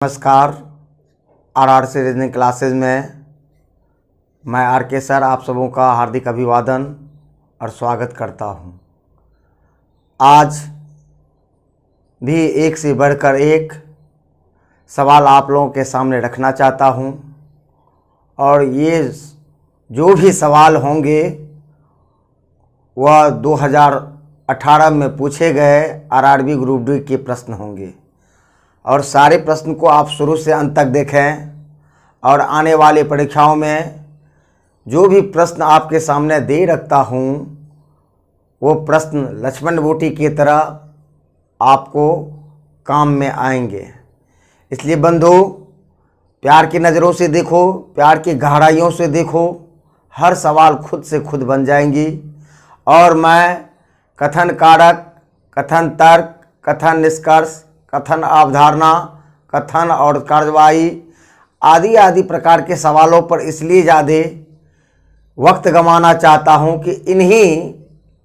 नमस्कार। RRC reasoning classes में मैं आरके सर आप सबों का हार्दिक अभिवादन और स्वागत करता हूं। आज भी एक से बढ़कर एक सवाल आप लोगों के सामने रखना चाहता हूं और ये जो भी सवाल होंगे वह 2018 में पूछे गए आरआरबी ग्रुप डी के प्रश्न होंगे और सारे प्रश्न को आप शुरू से अंत तक देखें और आने वाले परीक्षाओं में जो भी प्रश्न आपके सामने दे रखता हूँ वो प्रश्न लक्ष्मण बूटी की तरह आपको काम में आएंगे। इसलिए बंधु, प्यार की नज़रों से देखो, प्यार की गहराइयों से देखो, हर सवाल खुद से खुद बन जाएंगी। और मैं कथन कारक, कथन तर्क, कथन निष्कर्ष, कथन अवधारणा, कथन और कार्यवाही आदि आदि प्रकार के सवालों पर इसलिए ज़्यादा वक्त गंवाना चाहता हूं कि इन्हीं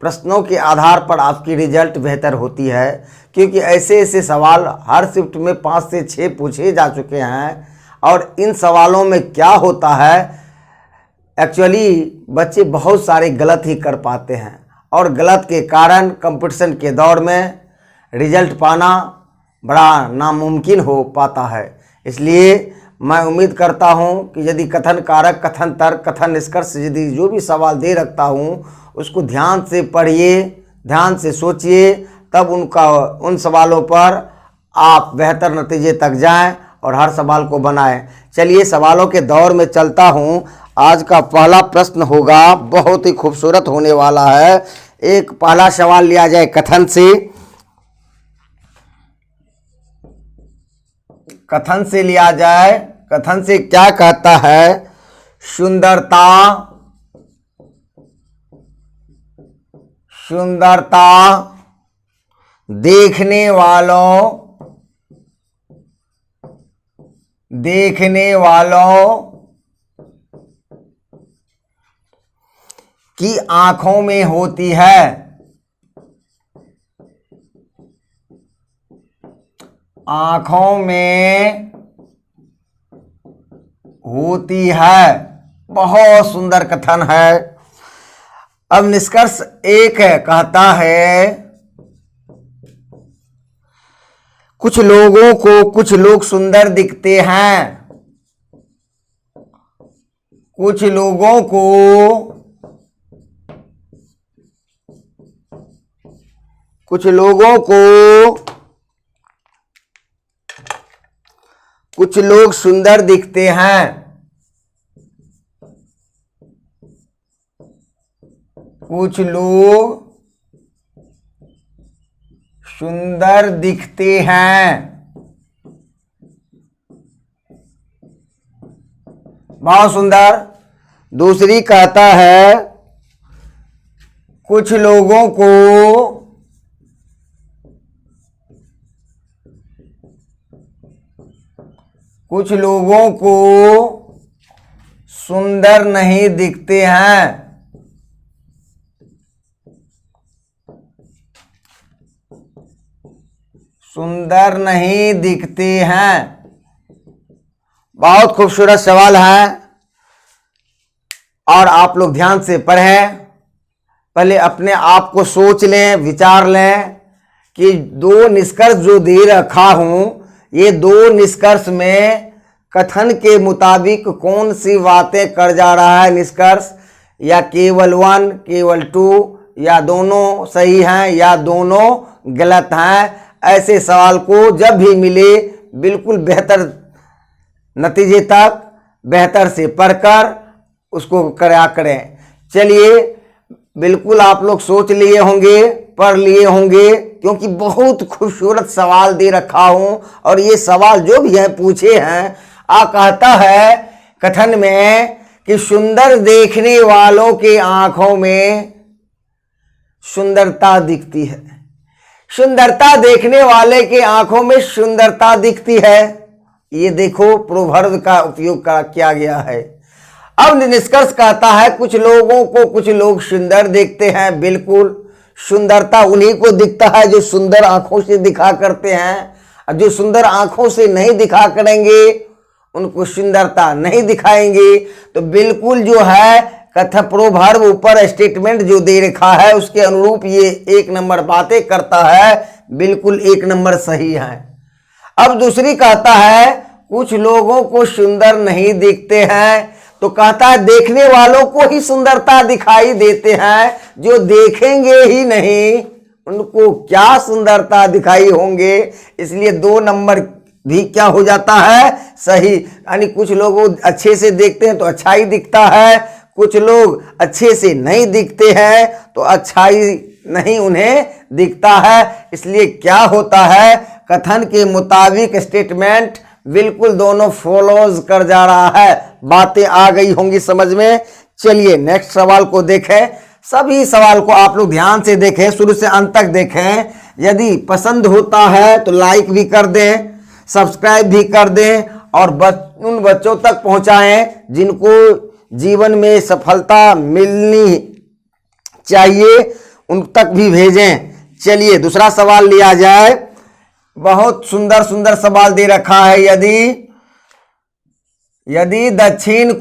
प्रश्नों के आधार पर आपकी रिजल्ट बेहतर होती है, क्योंकि ऐसे ऐसे सवाल हर शिफ्ट में 5 से 6 पूछे जा चुके हैं। और इन सवालों में क्या होता है, एक्चुअली बच्चे बहुत सारे गलत ही कर पाते हैं और गलत के कारण कंपटीशन के दौर में रिजल्ट पाना बड़ा नामुमकिन हो पाता है। इसलिए मैं उम्मीद करता हूं कि यदि कथन कारक, कथन तर्क, कथन निष्कर्ष यदि जो भी सवाल दे रखता हूं उसको ध्यान से पढ़िए, ध्यान से सोचिए, तब उन सवालों पर आप बेहतर नतीजे तक जाएं और हर सवाल को बनाएं। चलिए सवालों के दौर में चलता हूं। आज का पहला प्रश्न होगा, बहुत ही खूबसूरत होने वाला है। एक पहला सवाल लिया जाए कथन से। कथन से लिया जाए। कथन से क्या कहता है? सुंदरता, सुंदरता देखने वालों की आंखों में होती है। आंखों में होती है। बहुत सुंदर कथन है। अब निष्कर्ष एक है, कहता है कुछ लोगों को कुछ लोग सुंदर दिखते हैं। कुछ लोगों को कुछ लोग सुंदर दिखते हैं। कुछ लोग सुंदर दिखते हैं। बहुत सुंदर। दूसरी कहता है कुछ लोगों को सुंदर नहीं दिखते हैं। सुंदर नहीं दिखते हैं। बहुत खूबसूरत सवाल है और आप लोग ध्यान से पढ़ें। पहले अपने आप को सोच लें, विचार लें कि 2 निष्कर्ष जो दे रखा हूं, ये 2 निष्कर्ष में कथन के मुताबिक कौन सी बातें कर जा रहा है निष्कर्ष, या केवल 1, केवल 2, या दोनों सही हैं या दोनों गलत हैं। ऐसे सवाल को जब भी मिले बिल्कुल बेहतर नतीजे तक बेहतर से पढ़कर उसको करा करें। चलिए, बिल्कुल आप लोग सोच लिए होंगे, पढ़ लिए होंगे, क्योंकि बहुत खूबसूरत सवाल दे रखा हूं और ये सवाल जो भी है पूछे हैं। कहता है कथन में कि सुंदर देखने वालों के आंखों में सुंदरता दिखती है। सुंदरता देखने वाले के आंखों में सुंदरता दिखती है। ये देखो, प्रोवर्ब का उपयोग किया गया है। अब निष्कर्ष कहता है कुछ लोगों को कुछ लोग सुंदर देखते हैं। बिल्कुल, सुंदरता उन्हीं को दिखता है जो सुंदर आंखों से दिखा करते हैं। और जो सुंदर आंखों से नहीं दिखा करेंगे, उनको सुंदरता नहीं दिखाएंगे, तो बिल्कुल जो है कथा प्रोवर्ब ऊपर स्टेटमेंट जो दे रखा है उसके अनुरूप ये 1 नंबर बातें करता है, बिल्कुल 1 नंबर सही है। अब दूसरी कहता है कुछ लोगों को सुंदर नहीं दिखते हैं, तो कहता है देखने वालों को ही सुंदरता दिखाई देते हैं, जो देखेंगे ही नहीं उनको क्या सुंदरता दिखाई होंगे। इसलिए 2 नंबर भी क्या हो जाता है, सही। यानी कुछ लोग अच्छे से देखते हैं तो अच्छाई दिखता है, कुछ लोग अच्छे से नहीं दिखते हैं तो अच्छाई नहीं उन्हें दिखता है। इसलिए क्या होता है, कथन के मुताबिक स्टेटमेंट बिल्कुल दोनों फॉलोज कर जा रहा है। बातें आ गई होंगी समझ में। चलिए नेक्स्ट सवाल को देखें। सभी सवाल को आप लोग ध्यान से देखें, शुरू से अंत तक देखें। यदि पसंद होता है तो लाइक भी कर दें, सब्सक्राइब भी कर दें और उन बच्चों तक पहुंचाएं जिनको जीवन में सफलता मिलनी चाहिए, उन तक भी भेजें। चलिए दूसरा सवाल लिया जाए। बहुत सुंदर सुंदर सवाल दे रखा है। यदि दक्षिण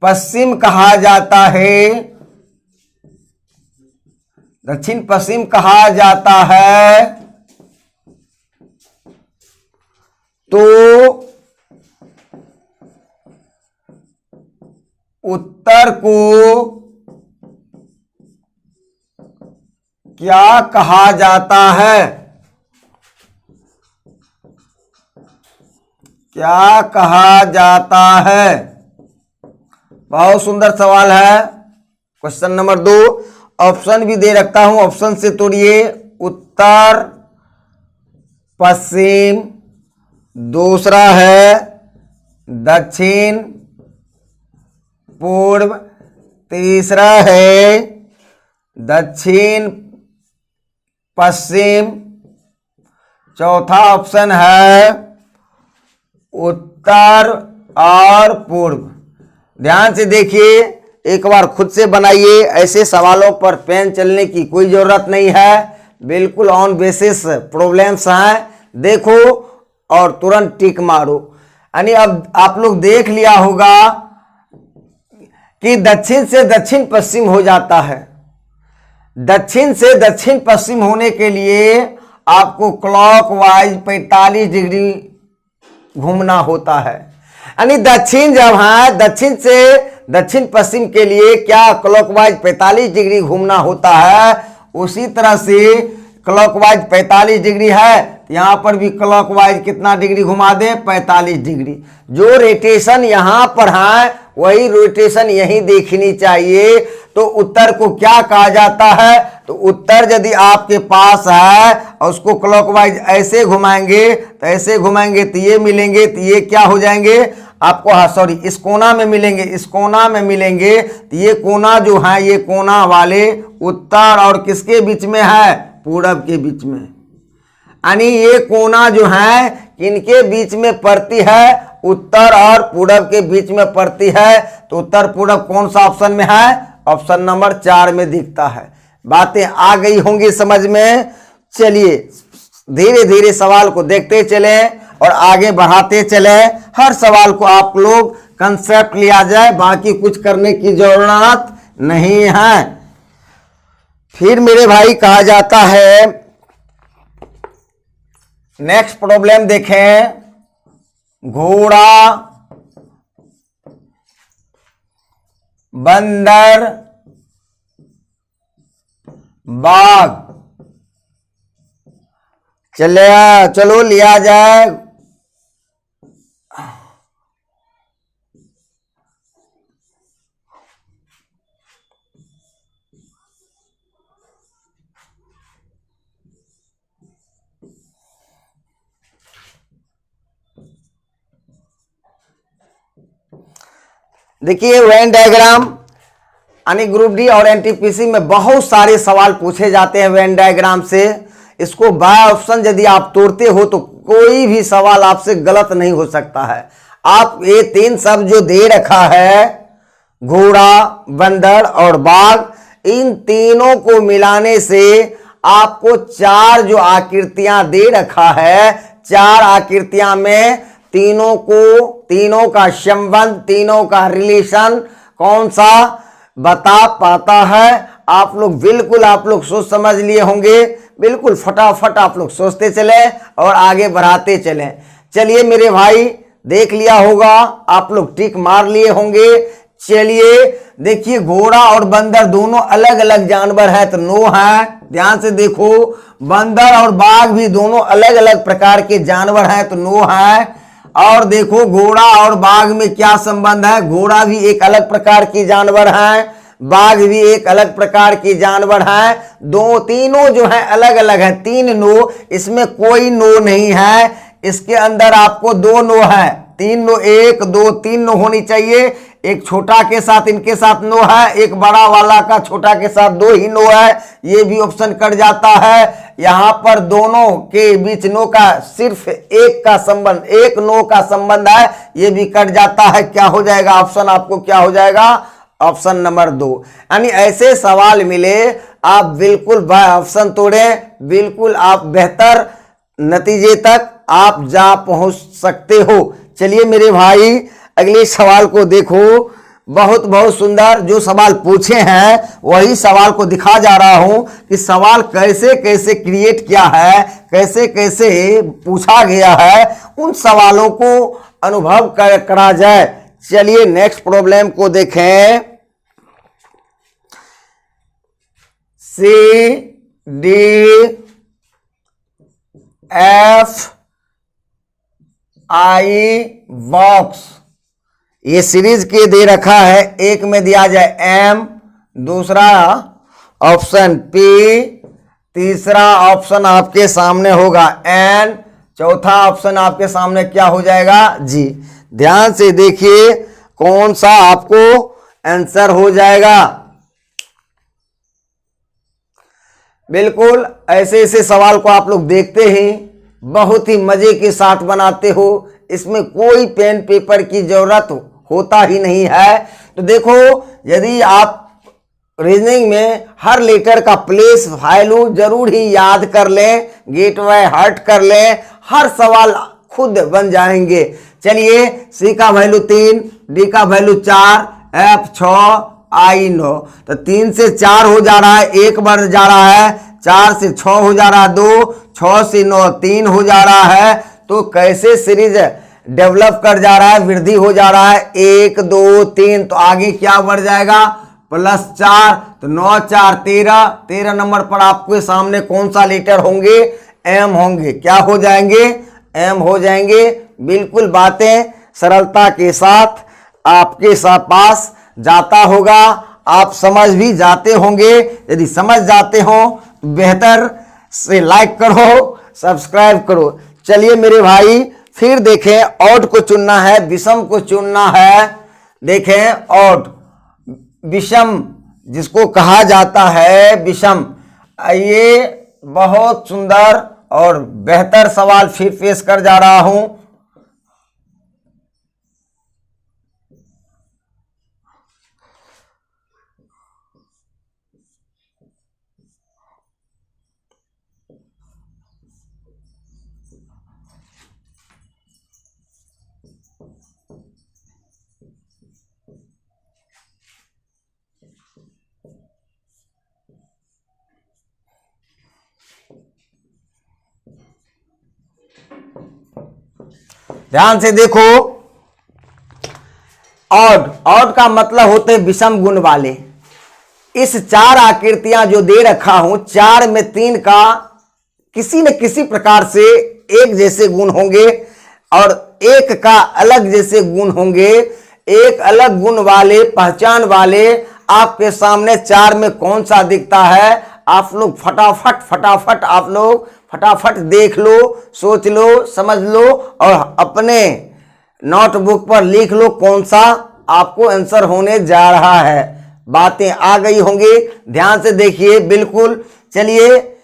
पश्चिम कहा जाता है, दक्षिण पश्चिम कहा जाता है, तो उत्तर को क्या कहा जाता है? क्या कहा जाता है? बहुत सुंदर सवाल है। क्वेश्चन नंबर 2 ऑप्शन भी दे रखता हूं, ऑप्शन से तोड़िए। उत्तर पश्चिम, दूसरा है दक्षिण पूर्व, तीसरा है दक्षिण पश्चिम, चौथा ऑप्शन है उत्तर और पूर्व। ध्यान से देखिए, एक बार खुद से बनाइए। ऐसे सवालों पर पेन चलने की कोई जरूरत नहीं है, बिल्कुल ऑन बेसिस प्रॉब्लम्स हैं। देखो और तुरंत टिक मारो। यानी अब आप लोग देख लिया होगा कि दक्षिण से दक्षिण पश्चिम हो जाता है। दक्षिण से दक्षिण पश्चिम होने के लिए आपको क्लॉकवाइज 45 डिग्री घूमना होता है। यानी दक्षिण जब है, दक्षिण से दक्षिण पश्चिम के लिए क्या क्लॉकवाइज 45 डिग्री घूमना होता है। उसी तरह से क्लॉकवाइज 45 डिग्री है, यहां पर भी क्लॉकवाइज कितना डिग्री घुमा दे, 45 डिग्री। जो रोटेशन यहां पर है वही रोटेशन यहीं देखनी चाहिए। तो उत्तर को क्या कहा जाता है? तो उत्तर यदि आपके पास है और उसको क्लॉकवाइज ऐसे घुमाएंगे तो ऐसे घुमाएंगे तो ये मिलेंगे, तो ये क्या हो जाएंगे आपको, सॉरी, इस कोना में मिलेंगे, इस कोना में मिलेंगे। तो ये कोना जो है, ये कोना वाले उत्तर और किसके बीच में है, पूरब के बीच में। यानी ये कोना जो है किनके बीच में पड़ती है, उत्तर और पूरब के बीच में पड़ती है। तो उत्तर पूरब कौन सा ऑप्शन में है, ऑप्शन नंबर 4 में दिखता है। बातें आ गई होंगी समझ में। चलिए धीरे धीरे सवाल को देखते चलें और आगे बढ़ाते चलें। हर सवाल को आप लोग कंसेप्ट लिया जाए, बाकी कुछ करने की जरूरत नहीं है। फिर मेरे भाई कहा जाता है, नेक्स्ट प्रॉब्लम देखें। घोड़ा, बंदर, बाघ, चलो लिया जाए। देखिए वेन डायग्राम यानी ग्रुप डी और एनटीपीसी में बहुत सारे सवाल पूछे जाते हैं वेन डायग्राम से। इसको बाय ऑप्शन यदि आप तोड़ते हो तो कोई भी सवाल आपसे गलत नहीं हो सकता है। आप ये 3 शब्द जो दे रखा है, घोड़ा, बंदर और बाघ, इन तीनों को मिलाने से आपको चार जो आकृतियां दे रखा है, चार आकृतियां में तीनों का संबंध, तीनों का रिलेशन कौन सा बता पाता है। आप लोग सोच समझ लिए होंगे, बिल्कुल फटाफट आप लोग सोचते चले और आगे बढ़ाते चलें। चलिए मेरे भाई, देख लिया होगा, आप लोग टिक मार लिए होंगे। चलिए देखिए, घोड़ा और बंदर दोनों अलग अलग जानवर है तो नो है। ध्यान से देखो, बंदर और बाघ भी दोनों अलग अलग प्रकार के जानवर हैं तो नो है। और देखो, घोड़ा और बाघ में क्या संबंध है, घोड़ा भी एक अलग प्रकार की जानवर है, बाघ भी एक अलग प्रकार की जानवर है। तीनों जो है अलग अलग है, तीन नो, इसमें कोई नो नहीं है। इसके अंदर आपको दो नो है, तीन नो, एक दो तीन नो होनी चाहिए। एक छोटा के साथ इनके साथ नो है, एक बड़ा वाला का छोटा के साथ दो ही नो है, ये भी ऑप्शन कट जाता है। यहां पर दोनों के बीच नो का सिर्फ एक का संबंध, एक नो का संबंध है, ये भी कट जाता है। क्या हो जाएगा ऑप्शन, आपको क्या हो जाएगा, ऑप्शन नंबर 2। यानी ऐसे सवाल मिले आप बिल्कुल ऑप्शन तोड़ें, बिल्कुल आप बेहतर नतीजे तक आप जा पहुंच सकते हो। चलिए मेरे भाई, अगले सवाल को देखो, बहुत बहुत सुंदर जो सवाल पूछे हैं वही सवाल को दिखा जा रहा हूं कि सवाल कैसे कैसे क्रिएट किया है, कैसे कैसे पूछा गया है, उन सवालों को अनुभव करा जाए। चलिए नेक्स्ट प्रॉब्लम को देखें। CDFI बॉक्स ये सीरीज के दे रखा है। एक में दिया जाए M, दूसरा ऑप्शन P, तीसरा ऑप्शन आपके सामने होगा N, चौथा ऑप्शन आपके सामने क्या हो जाएगा G। ध्यान से देखिए कौन सा आपको आंसर हो जाएगा। बिल्कुल ऐसे ऐसे सवाल को आप लोग देखते ही बहुत ही मजे के साथ बनाते हो, इसमें कोई पेन पेपर की जरूरत होता ही नहीं है। तो देखो, यदि आप रीजनिंग में हर लेटर का प्लेस वैल्यू जरूर ही याद कर लें, गेट बाय हार्ट कर लें, हर सवाल खुद बन जाएंगे। चलिए, C का वैल्यू 3, D का वैल्यू 4, F 6, I 9, तो 3 से 4 हो जा रहा है, एक बार जा रहा है, 4 से 6 हो जा रहा है 2, 6 से 9 3 हो जा रहा है। तो कैसे सीरीज डेवलप कर जा रहा है, वृद्धि हो जा रहा है, 1 2 3, तो आगे क्या बढ़ जाएगा +4, तो 9 4 13, 13 नंबर पर आपके सामने कौन सा लेटर होंगे, M होंगे। क्या हो जाएंगे, M हो जाएंगे। बिल्कुल बातें सरलता के साथ आपके पास जाता होगा, आप समझ भी जाते होंगे। यदि समझ जाते हो बेहतर से लाइक करो, सब्सक्राइब करो। चलिए मेरे भाई, फिर देखें, ऑड को चुनना है, विषम को चुनना है। देखें ऑड, विषम जिसको कहा जाता है विषम। ये बहुत सुंदर और बेहतर सवाल फिर पेश कर जा रहा हूं। ध्यान से देखो, ऑड का मतलब होते विषम गुण वाले। इस 4 आकृतियां जो दे रखा हूं, 4 में 3 का किसी न किसी प्रकार से एक जैसे गुण होंगे और एक का अलग जैसे गुण होंगे। एक अलग गुण वाले, पहचान वाले आपके सामने 4 में कौन सा दिखता है, आप लोग फटाफट आप लोग फटाफट देख लो, सोच लो, समझ लो और अपने नोटबुक पर लिख लो कौन सा आपको आंसर होने जा रहा है। बातें आ गई होंगी, ध्यान से देखिए बिल्कुल। चलिए,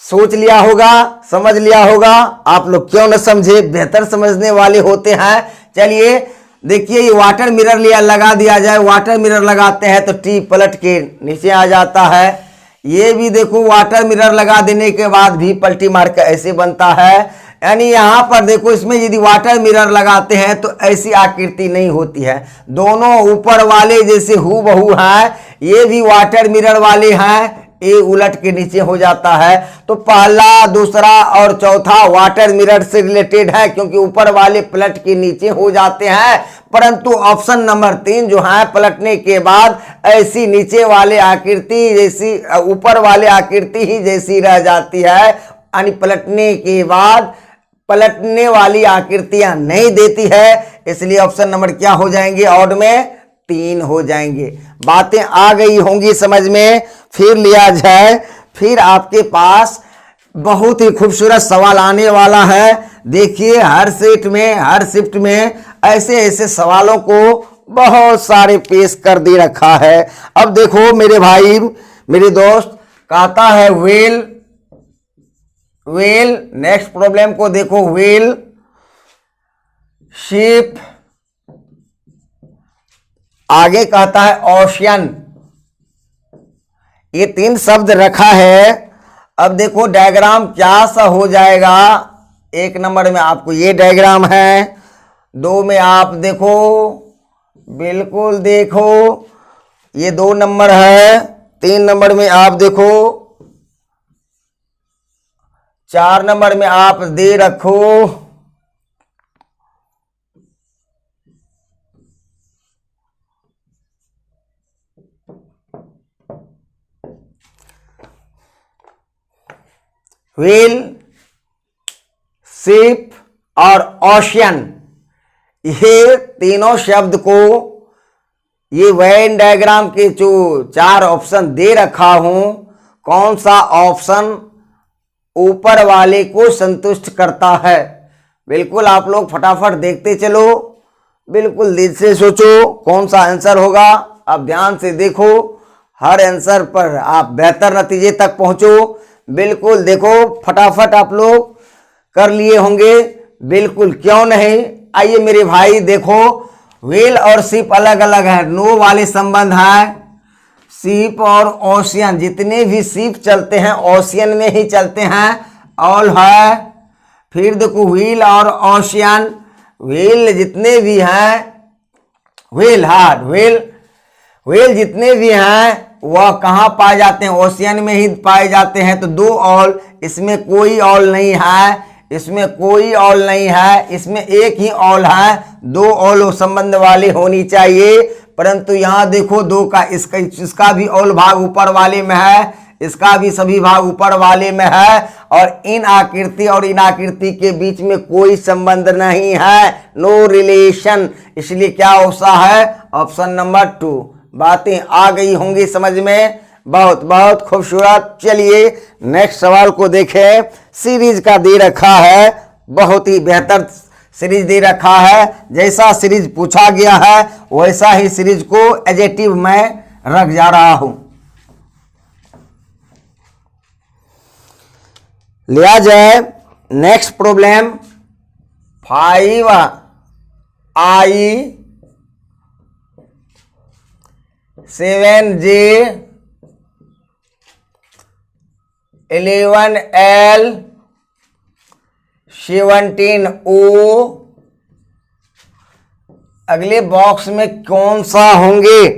सोच लिया होगा, समझ लिया होगा। आप लोग क्यों न समझे, बेहतर समझने वाले होते हैं। चलिए देखिए ये वाटर मिरर लिया लगा दिया जाए, वाटर मिरर लगाते हैं तो टी पलट के नीचे आ जाता है। ये भी देखो वाटर मिरर लगा देने के बाद भी पलटी मार के ऐसे बनता है। यानी यहाँ पर देखो इसमें यदि वाटर मिरर लगाते हैं तो ऐसी आकृति नहीं होती है। दोनों ऊपर वाले जैसे हूबहू हैं, ये भी वाटर मिरर वाले हैं, ये उलट के नीचे हो जाता है। तो पहला, दूसरा और चौथा वाटर मिरर से रिलेटेड है क्योंकि ऊपर वाले पलट के नीचे हो जाते हैं, परंतु ऑप्शन नंबर 3 जो है पलटने के बाद ऐसी नीचे वाले आकृति जैसी ऊपर वाले आकृति ही जैसी रह जाती है, यानी पलटने के बाद पलटने वाली आकृतियां नहीं देती है। इसलिए ऑप्शन नंबर क्या हो जाएंगे, ऑड में 3 हो जाएंगे। बातें आ गई होंगी समझ में। फिर लिया जाए, फिर आपके पास बहुत ही खूबसूरत सवाल आने वाला है। देखिए हर शिफ्ट में ऐसे ऐसे सवालों को बहुत सारे पेश कर दे रखा है। अब देखो मेरे भाई मेरे दोस्त, कहता है व्हेल, नेक्स्ट प्रॉब्लम को देखो, व्हेल, शिप, आगे कहता है ओशियन, ये 3 शब्द रखा है। अब देखो डायग्राम क्या सा हो जाएगा। 1 नंबर में आपको ये डायग्राम है, 2 में आप देखो, बिल्कुल देखो ये 2 नंबर है, 3 नंबर में आप देखो, 4 नंबर में आप दे रखो, व्हेल, शिप और ओशियन, ये तीनों शब्द को ये वेन डायग्राम के जो 4 ऑप्शन दे रखा हूं, कौन सा ऑप्शन ऊपर वाले को संतुष्ट करता है। बिल्कुल आप लोग फटाफट देखते चलो, बिल्कुल दिल से सोचो कौन सा आंसर होगा। आप ध्यान से देखो, हर आंसर पर आप बेहतर नतीजे तक पहुंचो। बिल्कुल देखो फटाफट आप लोग कर लिए होंगे, बिल्कुल क्यों नहीं। आइए मेरे भाई देखो, व्हेल और शिप अलग अलग है, नो वाले संबंध है। शिप और ओशियन, जितने भी शिप चलते हैं ओशियन में ही चलते हैं, ऑल है। फिर देखो व्हील और ओशियन, व्हील जितने भी हैं, व्हील जितने भी हैं वह कहाँ पाए जाते हैं, ओशियन में ही पाए जाते हैं। तो 2 ऑल, इसमें कोई ऑल नहीं है, इसमें कोई ऑल नहीं है, इसमें एक ही ऑल है। 2 ऑल संबंध वाले होनी चाहिए, परंतु यहाँ देखो 2 का इसका भी ऑल भाग ऊपर वाले में है, इसका भी सभी भाग ऊपर वाले में है, और इन आकृति और इन आकृति के बीच में कोई संबंध नहीं है, नो रिलेशन। इसलिए क्या होता है, ऑप्शन नंबर 2। बातें आ गई होंगी समझ में, बहुत बहुत खूबसूरत। चलिए नेक्स्ट सवाल को देखें। सीरीज का दे रखा है, बहुत ही बेहतर सीरीज दे रखा है। जैसा सीरीज पूछा गया है वैसा ही सीरीज को एडजेक्टिव में रख जा रहा हूं। लिया जाए next problem, 5I 7J 11L 17O, अगले बॉक्स में कौन सा होंगे।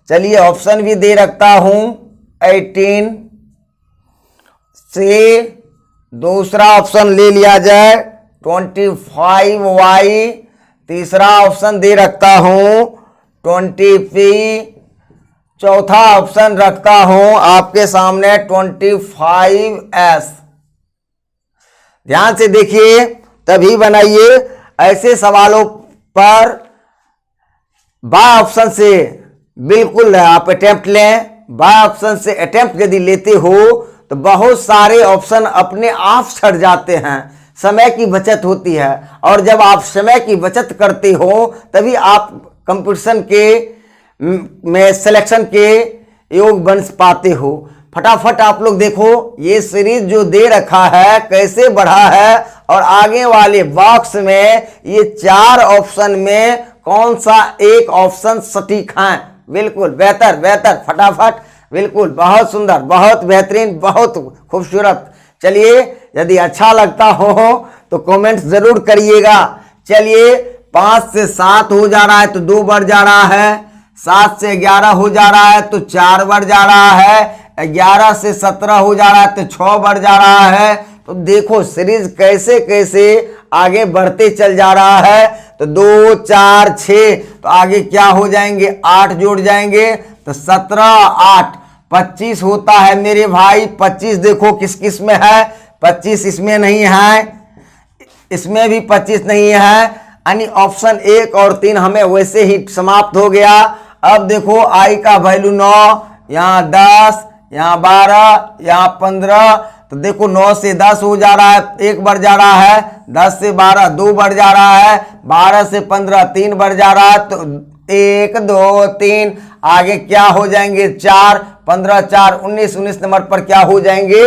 चलिए ऑप्शन भी दे रखता हूं, 18 से दूसरा ऑप्शन ले लिया जाए 25Y, तीसरा ऑप्शन दे रखता हूं 20P, चौथा ऑप्शन रखता हूं आपके सामने 25S। ध्यान से देखिए तभी बनाइए। ऐसे सवालों पर बाय ऑप्शन से बिल्कुल आप अटेम्प्ट लें। बाय ऑप्शन से अटेम्प्ट यदि लेते हो तो बहुत सारे ऑप्शन अपने आप छट जाते हैं, समय की बचत होती है, और जब आप समय की बचत करते हो तभी आप कंपटीशन के में सिलेक्शन के योग बन पाते हो। फटाफट आप लोग देखो ये सीरीज जो दे रखा है कैसे बढ़ा है, और आगे वाले बॉक्स में ये 4 ऑप्शन में कौन सा एक ऑप्शन सटीक है? बिल्कुल बेहतर बेहतर, फटाफट, बिल्कुल बहुत सुंदर, बहुत बेहतरीन, बहुत खूबसूरत। चलिए, यदि अच्छा लगता हो तो कमेंट जरूर करिएगा। चलिए, 5 से 7 हो जा रहा है तो 2 बढ़ जा रहा है, 7 से 11 हो जा रहा है तो 4 बढ़ जा रहा है, 11 से 17 हो जा रहा है तो 6 बढ़ जा रहा है। तो देखो सीरीज कैसे कैसे आगे बढ़ते चल जा रहा है। तो 2 4 6 तो आगे क्या हो जाएंगे, 8 जोड़ जाएंगे तो 17 8 25 होता है मेरे भाई। 25 देखो किस किस में है, 25 इसमें नहीं है, इसमें भी 25 नहीं है, यानी ऑप्शन 1 और 3 हमें वैसे ही समाप्त हो गया। अब देखो आई का वैल्यू 9, यहाँ 10, यहाँ 12, यहाँ 15, तो देखो 9 से 10 हो जा रहा है, 1 बढ़ जा रहा है, 10 से 12 2 बढ़ जा रहा है, 12 से 15 3 बढ़ जा रहा है, तो 1 2 3 आगे क्या हो जाएंगे 4, 15 4 19, 19 नंबर पर क्या हो जाएंगे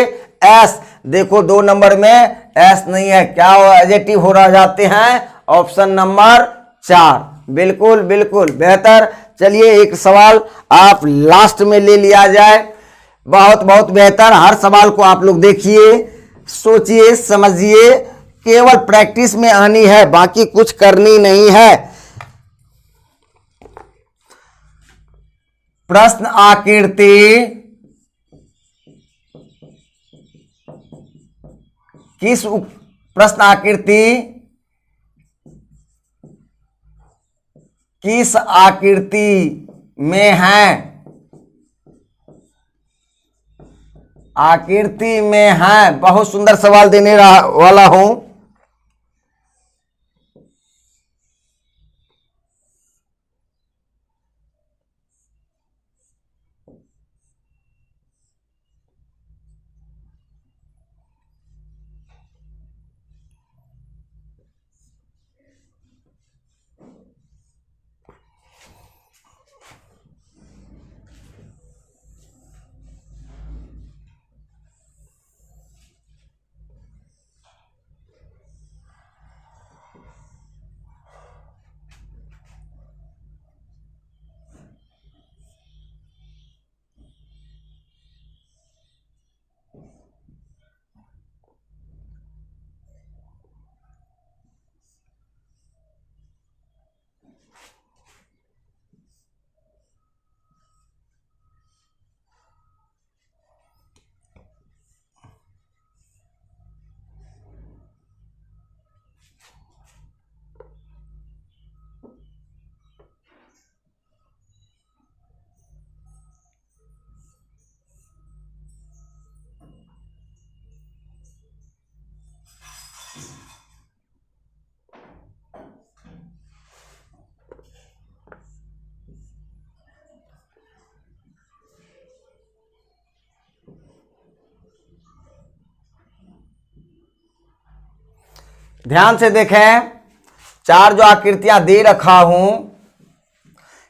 एस। देखो 2 नंबर में एस नहीं है, क्या एडजेक्टिव हो रह जाते हैं, ऑप्शन नंबर 4। बिल्कुल बिल्कुल बेहतर। चलिए, एक सवाल आप लास्ट में ले लिया जाए, बहुत बहुत बेहतर। हर सवाल को आप लोग देखिए, सोचिए, समझिए, केवल प्रैक्टिस में आनी है, बाकी कुछ करनी नहीं है। प्रश्न आकृति किस प्रश्न आकृति किस आकृति में है? आकृति में है। बहुत सुंदर सवाल देने वाला हूं। ध्यान से देखें, 4 जो आकृतियां दे रखा हूं,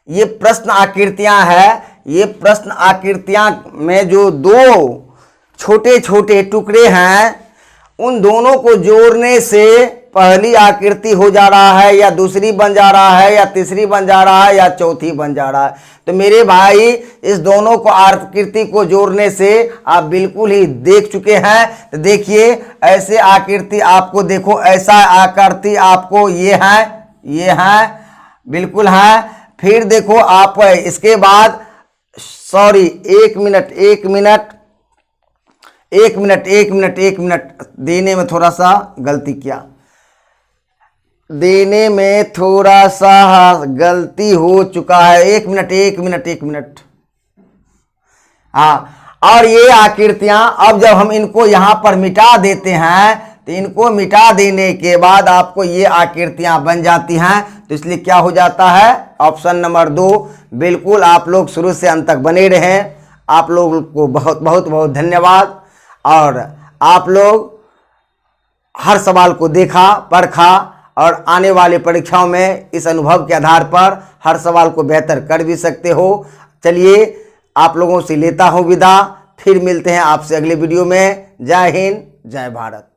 ये प्रश्न आकृतियां हैं। ये प्रश्न आकृतियां में जो 2 छोटे छोटे टुकड़े हैं, उन दोनों को जोड़ने से पहली आकृति हो जा रहा है, या दूसरी बन जा रहा है, या तीसरी बन जा रहा है, या चौथी बन जा रहा है। तो मेरे भाई, इस दोनों को आकृति को जोड़ने से आप बिल्कुल ही देख चुके हैं। तो देखिए, ऐसे आकृति आपको, देखो ऐसा आकृति आपको ये है, बिल्कुल है। फिर देखो आप इसके बाद, सॉरी, एक मिनट देने में थोड़ा सा गलती किया, देने में थोड़ा सा गलती हो चुका है। एक मिनट। हाँ, और ये आकृतियां अब जब हम इनको यहां पर मिटा देते हैं, तो इनको मिटा देने के बाद आपको ये आकृतियां बन जाती हैं। तो इसलिए क्या हो जाता है, ऑप्शन नंबर 2। बिल्कुल, आप लोग शुरू से अंत तक बने रहें। आप लोगों को बहुत बहुत बहुत धन्यवाद। और आप लोग हर सवाल को देखा, परखा, और आने वाले परीक्षाओं में इस अनुभव के आधार पर हर सवाल को बेहतर कर भी सकते हो। चलिए, आप लोगों से लेता हूं विदा, फिर मिलते हैं आपसे अगले वीडियो में। जय हिंद, जय भारत।